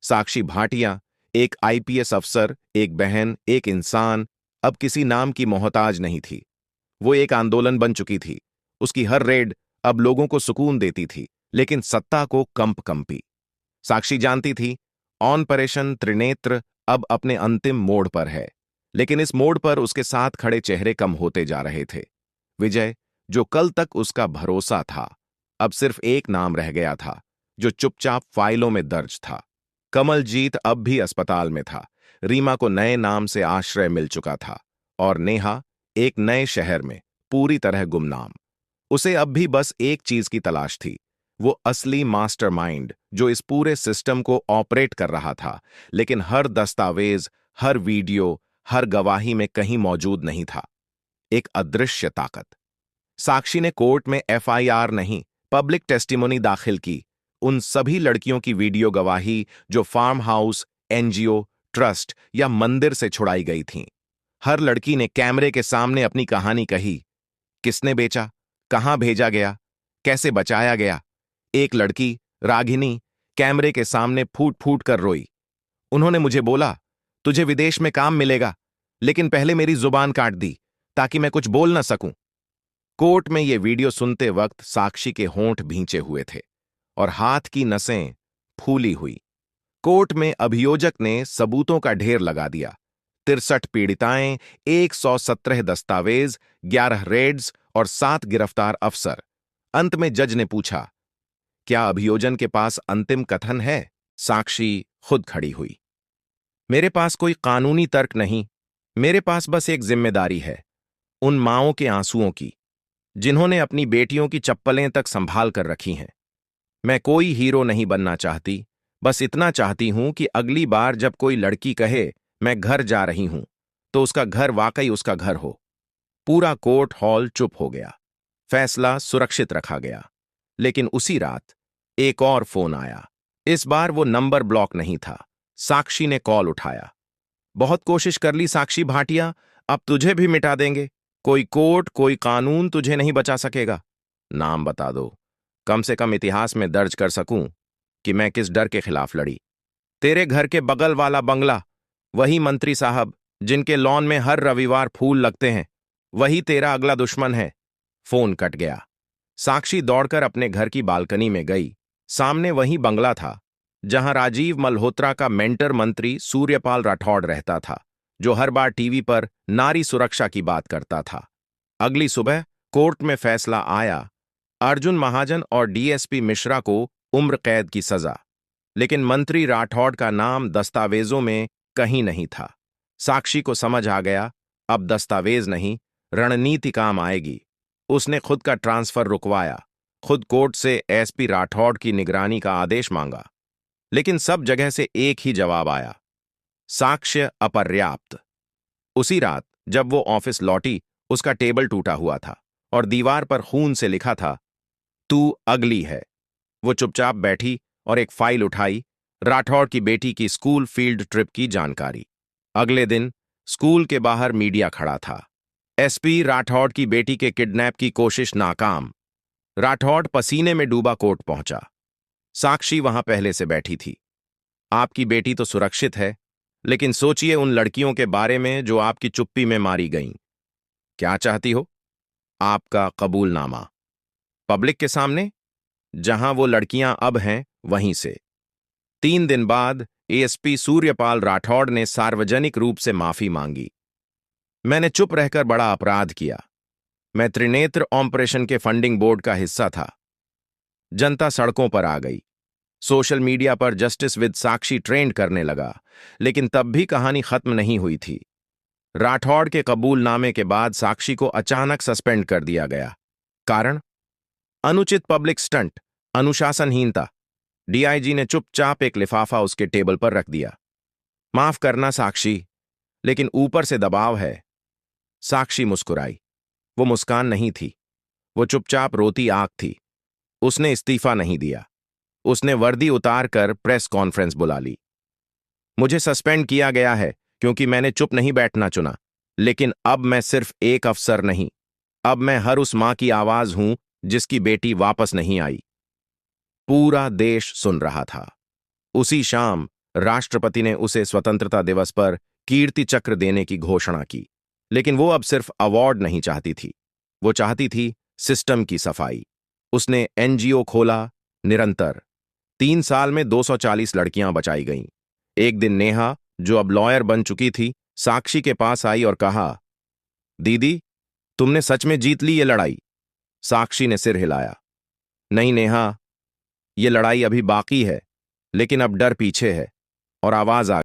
साक्षी भाटिया, एक आईपीएस अफसर, एक बहन, एक इंसान, अब किसी नाम की मोहताज नहीं थी। वो एक आंदोलन बन चुकी थी। उसकी हर रेड अब लोगों को सुकून देती थी, लेकिन सत्ता को कंपी। साक्षी जानती थी, ऑपरेशन त्रिनेत्र अब अपने अंतिम मोड़ पर है। लेकिन इस मोड़ पर उसके साथ खड़े चेहरे कम होते जा रहे थे। विजय, जो कल तक उसका भरोसा था, अब सिर्फ एक नाम रह गया था, जो चुपचाप फाइलों में दर्ज था। कमलजीत अब भी अस्पताल में था। रीमा को नए नाम से आश्रय मिल चुका था। और नेहा एक नए शहर में, पूरी तरह गुमनाम। उसे अब भी बस एक चीज की तलाश थी, वो असली मास्टरमाइंड जो इस पूरे सिस्टम को ऑपरेट कर रहा था, लेकिन हर दस्तावेज, हर वीडियो, हर गवाही में कहीं मौजूद नहीं था। एक अदृश्य ताकत। साक्षी ने कोर्ट में एफआईआर नहीं, पब्लिक टेस्टिमोनी दाखिल की। उन सभी लड़कियों की वीडियो गवाही जो फार्म हाउस, एनजीओ, ट्रस्ट या मंदिर से छुड़ाई गई थीं। हर लड़की ने कैमरे के सामने अपनी कहानी कही। किसने बेचा, कहां भेजा गया, कैसे बचाया गया। एक लड़की, रागिनी, कैमरे के सामने फूट फूट कर रोई। उन्होंने मुझे बोला, तुझे विदेश में काम मिलेगा, लेकिन पहले मेरी जुबान काट दी ताकि मैं कुछ बोल ना सकूं। कोर्ट में ये वीडियो सुनते वक्त साक्षी के होंठ भींचे हुए थे और हाथ की नसें फूली हुई। कोर्ट में अभियोजक ने सबूतों का ढेर लगा दिया। 63 पीड़िताएं, 117 दस्तावेज, 11 रेड्स और 7 गिरफ्तार अफसर। अंत में जज ने पूछा, क्या अभियोजन के पास अंतिम कथन है? साक्षी खुद खड़ी हुई। मेरे पास कोई कानूनी तर्क नहीं, मेरे पास बस एक जिम्मेदारी है, उन माँओं के आंसुओं की, जिन्होंने अपनी बेटियों की चप्पलें तक संभाल कर रखी हैं। मैं कोई हीरो नहीं बनना चाहती, बस इतना चाहती हूं कि अगली बार जब कोई लड़की कहे मैं घर जा रही हूं, तो उसका घर वाकई उसका घर हो। पूरा कोर्ट हॉल चुप हो गया। फैसला सुरक्षित रखा गया। लेकिन उसी रात एक और फोन आया। इस बार वो नंबर ब्लॉक नहीं था। साक्षी ने कॉल उठाया। बहुत कोशिश कर ली साक्षी भाटिया, अब तुझे भी मिटा देंगे। कोई कोर्ट, कोई कानून तुझे नहीं बचा सकेगा। नाम बता दो, कम से कम इतिहास में दर्ज कर सकूं कि मैं किस डर के खिलाफ लड़ी। तेरे घर के बगल वाला बंगला, वही मंत्री साहब जिनके लॉन में हर रविवार फूल लगते हैं, वही तेरा अगला दुश्मन है। फोन कट गया। साक्षी दौड़कर अपने घर की बालकनी में गई। सामने वही बंगला था जहां राजीव मल्होत्रा का मेंटर मंत्री सूर्यपाल राठौड़ रहता था, जो हर बार टीवी पर नारी सुरक्षा की बात करता था। अगली सुबह कोर्ट में फैसला आया। अर्जुन महाजन और डीएसपी मिश्रा को उम्र कैद की सजा। लेकिन मंत्री राठौड़ का नाम दस्तावेजों में कहीं नहीं था। साक्षी को समझ आ गया, अब दस्तावेज नहीं, रणनीति काम आएगी। उसने खुद का ट्रांसफर रुकवाया, खुद कोर्ट से एसपी राठौड़ की निगरानी का आदेश मांगा। लेकिन सब जगह से एक ही जवाब आया, साक्ष्य अपर्याप्त। उसी रात जब वो ऑफिस लौटी, उसका टेबल टूटा हुआ था और दीवार पर खून से लिखा था, तू अगली है। वो चुपचाप बैठी और एक फाइल उठाई, राठौड़ की बेटी की स्कूल फील्ड ट्रिप की जानकारी। अगले दिन स्कूल के बाहर मीडिया खड़ा था। एसपी राठौड़ की बेटी के किडनैप की कोशिश नाकाम। राठौड़ पसीने में डूबा कोर्ट पहुंचा। साक्षी वहां पहले से बैठी थी। आपकी बेटी तो सुरक्षित है, लेकिन सोचिए उन लड़कियों के बारे में जो आपकी चुप्पी में मारी गईं। क्या चाहती हो? आपका कबूलनामा पब्लिक के सामने, जहां वो लड़कियां अब हैं वहीं से। 3 दिन बाद एएसपी सूर्यपाल राठौड़ ने सार्वजनिक रूप से माफी मांगी। मैंने चुप रहकर बड़ा अपराध किया। मैं त्रिनेत्र ऑपरेशन के फंडिंग बोर्ड का हिस्सा था। जनता सड़कों पर आ गई। सोशल मीडिया पर जस्टिस विद साक्षी ट्रेंड करने लगा। लेकिन तब भी कहानी खत्म नहीं हुई थी। राठौड़ के कबूलनामे के बाद साक्षी को अचानक सस्पेंड कर दिया गया। कारण? अनुचित पब्लिक स्टंट, अनुशासनहीनता। डीआईजी ने चुपचाप एक लिफाफा उसके टेबल पर रख दिया। माफ करना साक्षी, लेकिन ऊपर से दबाव है। साक्षी मुस्कुराई। वो मुस्कान नहीं थी, वो चुपचाप रोती आंख थी। उसने इस्तीफा नहीं दिया। उसने वर्दी उतार कर प्रेस कॉन्फ्रेंस बुला ली। मुझे सस्पेंड किया गया है क्योंकि मैंने चुप नहीं बैठना चुना। लेकिन अब मैं सिर्फ एक अफसर नहीं, अब मैं हर उस मां की आवाज हूं जिसकी बेटी वापस नहीं आई। पूरा देश सुन रहा था। उसी शाम राष्ट्रपति ने उसे स्वतंत्रता दिवस पर कीर्ति चक्र देने की घोषणा की। लेकिन वो अब सिर्फ अवार्ड नहीं चाहती थी, वो चाहती थी सिस्टम की सफाई। उसने एनजीओ खोला, निरंतर। 3 साल में 240 लड़कियां बचाई गईं। एक दिन नेहा, जो अब लॉयर बन चुकी थी, साक्षी के पास आई और कहा, दीदी, तुमने सच में जीत ली ये लड़ाई। साक्षी ने सिर हिलाया। नहीं नेहा, ये लड़ाई अभी बाकी है, लेकिन अब डर पीछे है और आवाज आ